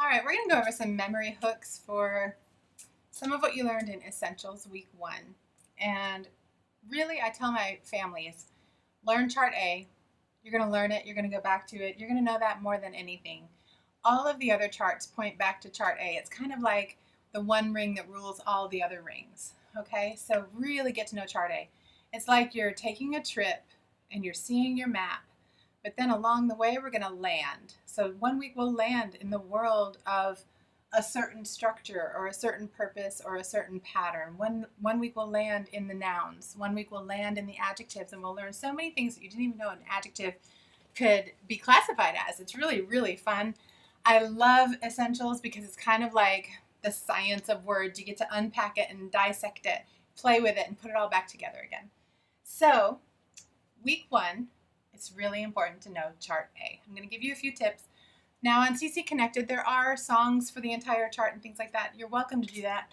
All right, we're going to go over some memory hooks for some of what you learned in Essentials Week 1. And really, I tell my families, learn Chart A. You're going to learn it. You're going to go back to it. You're going to know that more than anything. All of the other charts point back to Chart A. It's kind of like the one ring that rules all the other rings. Okay, so really get to know Chart A. It's like you're taking a trip and you're seeing your map. But then along the way, we're going to land. So 1 week we'll land in the world of a certain structure or a certain purpose or a certain pattern. One week we'll land in the nouns. 1 week we'll land in the adjectives, and we'll learn so many things that you didn't even know an adjective could be classified as. It's really, really fun. I love Essentials because it's kind of like the science of words. You get to unpack it and dissect it, play with it, and put it all back together again. So week 1, it's really important to know Chart A. I'm going to give you a few tips. Now on CC Connected, there are songs for the entire chart and things like that. You're welcome to do that.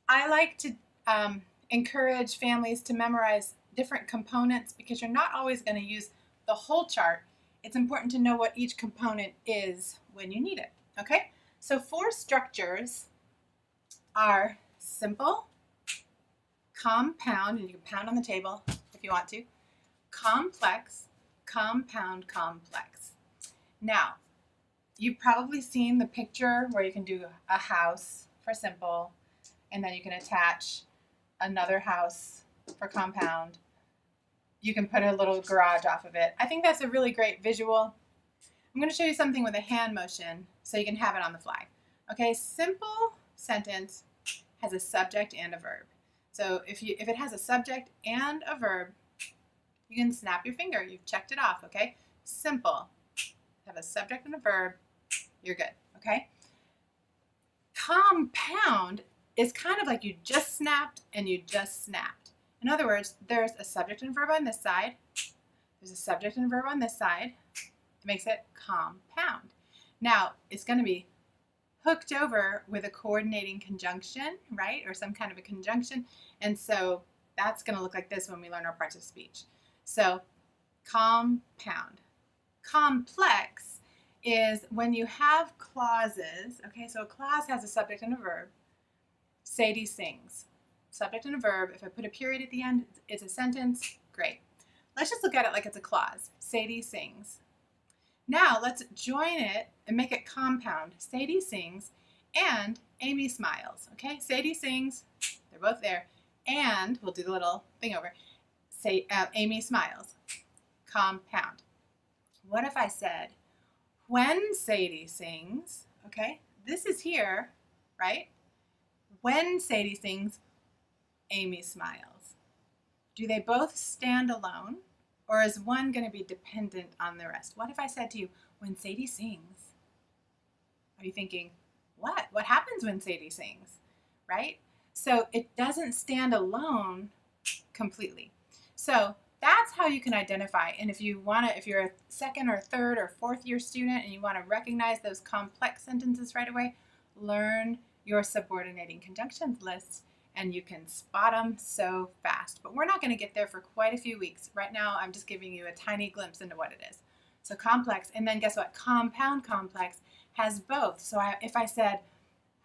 I like to encourage families to memorize different components because you're not always going to use the whole chart. It's important to know what each component is when you need it. Okay? So 4 structures are simple, compound, and you can pound on the table if you want to, complex, compound, complex. Now, you've probably seen the picture where you can do a house for simple, and then you can attach another house for compound. You can put a little garage off of it. I think that's a really great visual. I'm going to show you something with a hand motion so you can have it on the fly. Okay, simple sentence has a subject and a verb. So if it has a subject and a verb, you can snap your finger. You've checked it off, okay? Simple. Have a subject and a verb. You're good, okay? Compound is kind of like you just snapped and you just snapped. In other words, there's a subject and verb on this side. There's a subject and verb on this side. It makes it compound. Now, it's going to be hooked over with a coordinating conjunction, right? Or some kind of a conjunction. And so that's going to look like this when we learn our parts of speech. So compound. Complex is when you have clauses. Okay, so a clause has a subject and a verb. Sadie sings. Subject and a verb. If I put a period at the end, it's a sentence. Great. Let's just look at it like it's a clause. Sadie sings. Now let's join it and make it compound. Sadie sings and Amy smiles. Okay, Sadie sings. They're both there. And we'll do the little thing over. Say Amy smiles. Compound. What if I said, when Sadie sings, okay, this is here, right? When Sadie sings, Amy smiles. Do they both stand alone, or is one going to be dependent on the rest? What if I said to you, when Sadie sings? Are you thinking, what? What happens when Sadie sings, right? So it doesn't stand alone completely. So that's how you can identify. And if you're a second or third or fourth year student and you want to recognize those complex sentences right away, learn your subordinating conjunctions list and you can spot them so fast. But we're not going to get there for quite a few weeks. Right now, I'm just giving you a tiny glimpse into what it is. So complex, and then guess what? Compound complex has both. So if I said,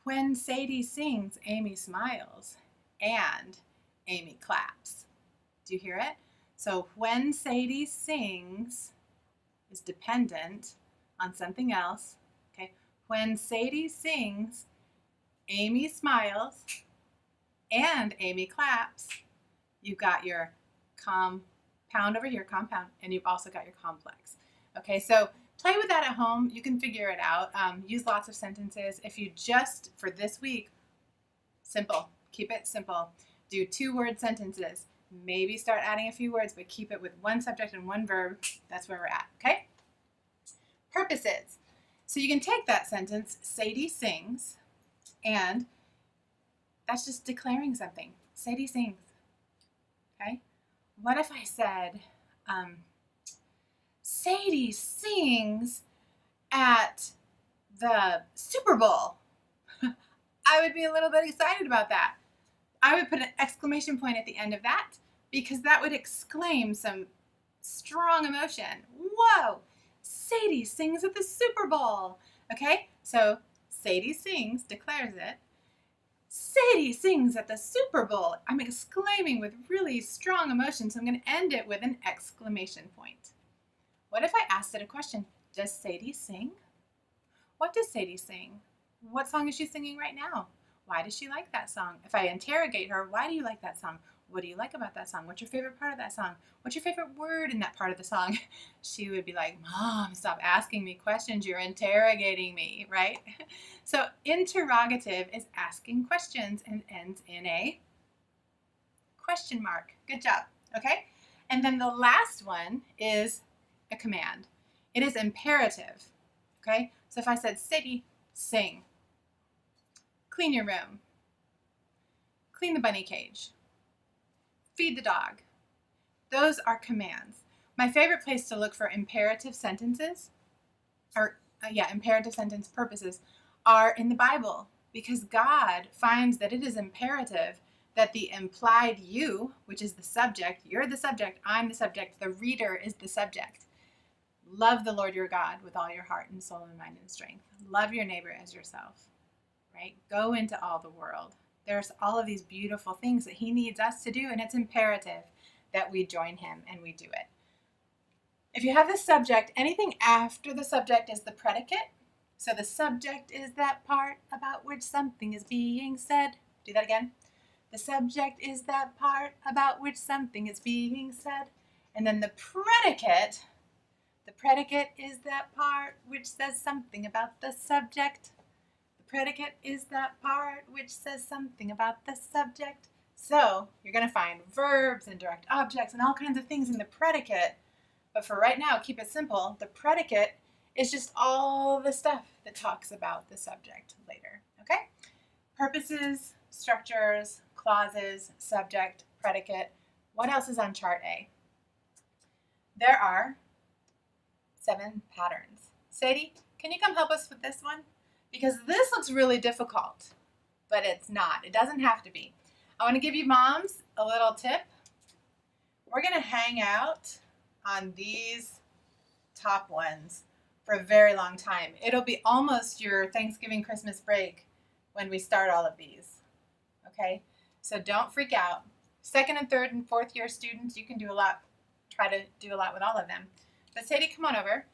when Sadie sings, Amy smiles and Amy claps. Do you hear it? So when Sadie sings is dependent on something else. Okay. When Sadie sings, Amy smiles and Amy claps. You've got your compound over here, compound, and you've also got your complex. Okay, so play with that at home. You can figure it out. Use lots of sentences. If you just, for this week, simple. Keep it simple. Do 2-word sentences. Maybe start adding a few words, but keep it with one subject and one verb. That's where we're at, okay? Purposes. So you can take that sentence, Sadie sings, and that's just declaring something. Sadie sings, okay? What if I said, Sadie sings at the Super Bowl? I would be a little bit excited about that. I would put an exclamation point at the end of that because that would exclaim some strong emotion. Whoa, Sadie sings at the Super Bowl. Okay, so Sadie sings, declares it. Sadie sings at the Super Bowl. I'm exclaiming with really strong emotion, so I'm going to end it with an exclamation point. What if I asked it a question? Does Sadie sing? What does Sadie sing? What song is she singing right now? Why does she like that song? If I interrogate her, why do you like that song? What do you like about that song? What's your favorite part of that song? What's your favorite word in that part of the song? She would be like, Mom, stop asking me questions. You're interrogating me, right? So interrogative is asking questions and ends in a question mark. Good job. Okay? And then the last one is a command. It is imperative. Okay? So if I said, Sadie, sing. Clean your room. Clean the bunny cage. Feed the dog. Those are commands. My favorite place to look for imperative sentences, imperative sentence purposes, are in the Bible, because God finds that it is imperative that the implied you, which is the subject, you're the subject, I'm the subject, the reader is the subject. Love the Lord your God with all your heart and soul and mind and strength. Love your neighbor as yourself, right? Go into all the world. There's all of these beautiful things that he needs us to do, and it's imperative that we join him and we do it. If you have the subject, anything after the subject is the predicate. So the subject is that part about which something is being said. Do that again. The subject is that part about which something is being said. And then the predicate is that part which says something about the subject. The predicate is that part which says something about the subject. So you're going to find verbs and direct objects and all kinds of things in the predicate. But for right now, keep it simple. The predicate is just all the stuff that talks about the subject later. Okay? Purposes, structures, clauses, subject, predicate. What else is on chart A? There are 7 patterns. Sadie, can you come help us with this one? Because this looks really difficult, but it's not. It doesn't have to be. I want to give you moms a little tip. We're going to hang out on these top ones for a very long time. It'll be almost your Thanksgiving, Christmas break when we start all of these. Okay? So don't freak out. 2nd and 3rd and 4th year students, you can do a lot. Try to do a lot with all of them. But Sadie, come on over.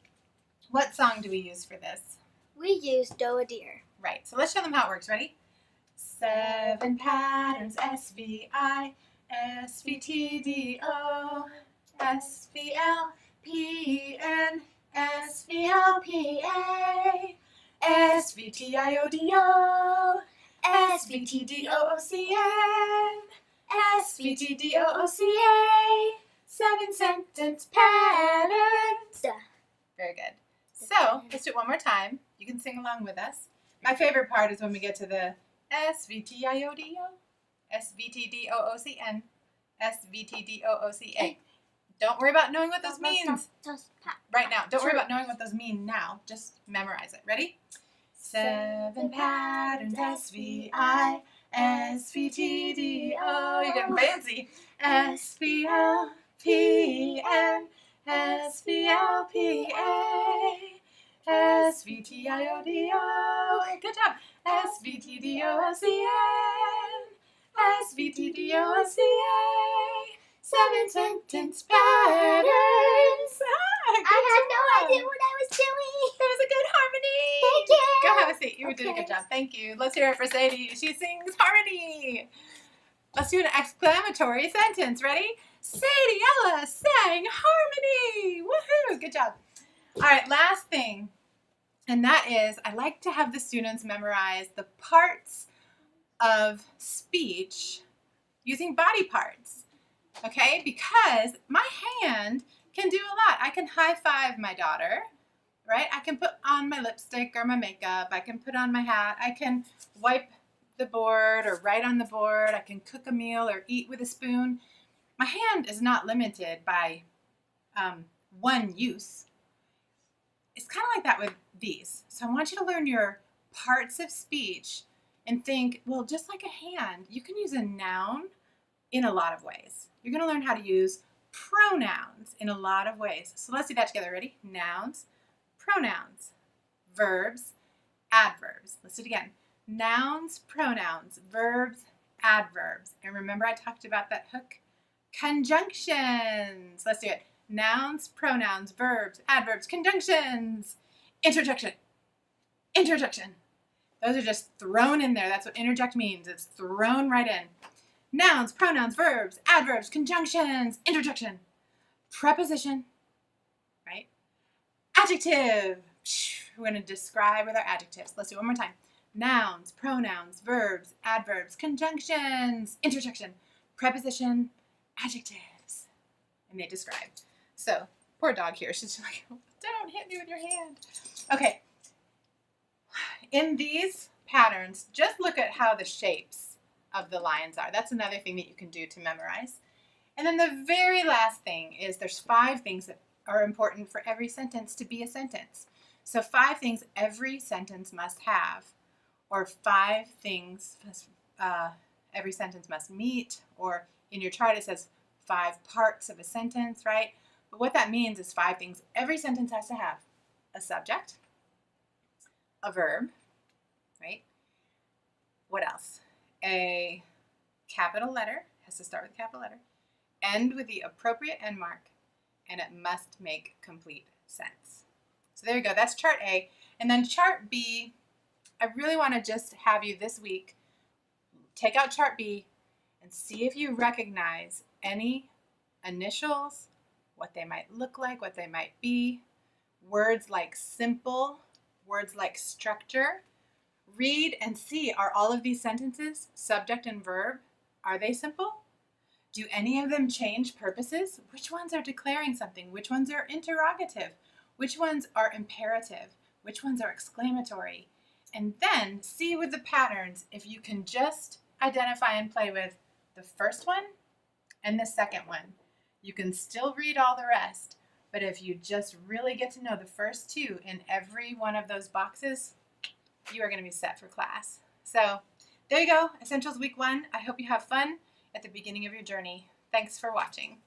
What song do we use for this? We use Doe a Deer. Right. So let's show them how it works. Ready? 7 patterns, SVI, SVTDO, SVLPN, SVLPA, SVTIODO, SVTDOOCN, SVTDOOCA. 7 sentence patterns. Very good. So let's do it one more time. You can sing along with us. My favorite part is when we get to the SVTIODO, SVTDOOCN, SVTDOOCA. Don't worry about knowing what those means right now. Don't worry about knowing what those mean now. Just memorize it. Ready? 7 patterns, SVI, SVTDO. You're getting fancy. SVLPN, SVLPA, SVTIODO. Good job. SVTDOOCN, SVTDOOCA. 7 sentence patterns. I had no idea what I was doing. That was a good harmony. Thank you. Go have a seat. You did a good job. Thank you. Let's hear it for Sadie. She sings harmony. Let's do an exclamatory sentence. Ready? Sadie Ella sang harmony. Woohoo! Good job. All right, last thing. And that is, I like to have the students memorize the parts of speech using body parts. Okay? Because my hand can do a lot. I can high five my daughter, right? I can put on my lipstick or my makeup. I can put on my hat. I can wipe the board or write on the board. I can cook a meal or eat with a spoon. My hand is not limited by one use. It's kind of like that with these. So I want you to learn your parts of speech and think, well, just like a hand, you can use a noun in a lot of ways. You're going to learn how to use pronouns in a lot of ways. So let's do that together. Ready? Nouns, pronouns, verbs, adverbs. Let's do it again. Nouns, pronouns, verbs, adverbs. And remember I talked about that hook? Conjunctions. Let's do it. Nouns, pronouns, verbs, adverbs, conjunctions. Interjection. Interjection. Those are just thrown in there. That's what interject means. It's thrown right in. Nouns, pronouns, verbs, adverbs, conjunctions, interjection. Preposition, right? Adjective. We're going to describe with our adjectives. Let's do it one more time. Nouns, pronouns, verbs, adverbs, conjunctions, interjection. Preposition, adjectives. And they describe. So, poor dog here. She's just like, don't hit me with your hand. Okay. In these patterns, just look at how the shapes of the lines are. That's another thing that you can do to memorize. And then the very last thing is there's 5 things that are important for every sentence to be a sentence. So 5 things every sentence must have, or 5 things every sentence must meet, or in your chart it says 5 parts of a sentence, right? But what that means is 5 things every sentence has to have. A subject, a verb, right? What else? A capital letter, has to start with a capital letter, end with the appropriate end mark, and it must make complete sense. So there you go, that's chart A. And then chart B, I really want to just have you this week take out chart B and see if you recognize any initials, what they might look like, what they might be, words like simple, words like structure. Read and see, are all of these sentences, subject and verb, are they simple? Do any of them change purposes? Which ones are declaring something? Which ones are interrogative? Which ones are imperative? Which ones are exclamatory? And then see with the patterns if you can just identify and play with the first one and the second one. You can still read all the rest, but if you just really get to know the first 2 in every one of those boxes, you are going to be set for class. So there you go, Essentials Week 1. I hope you have fun at the beginning of your journey. Thanks for watching.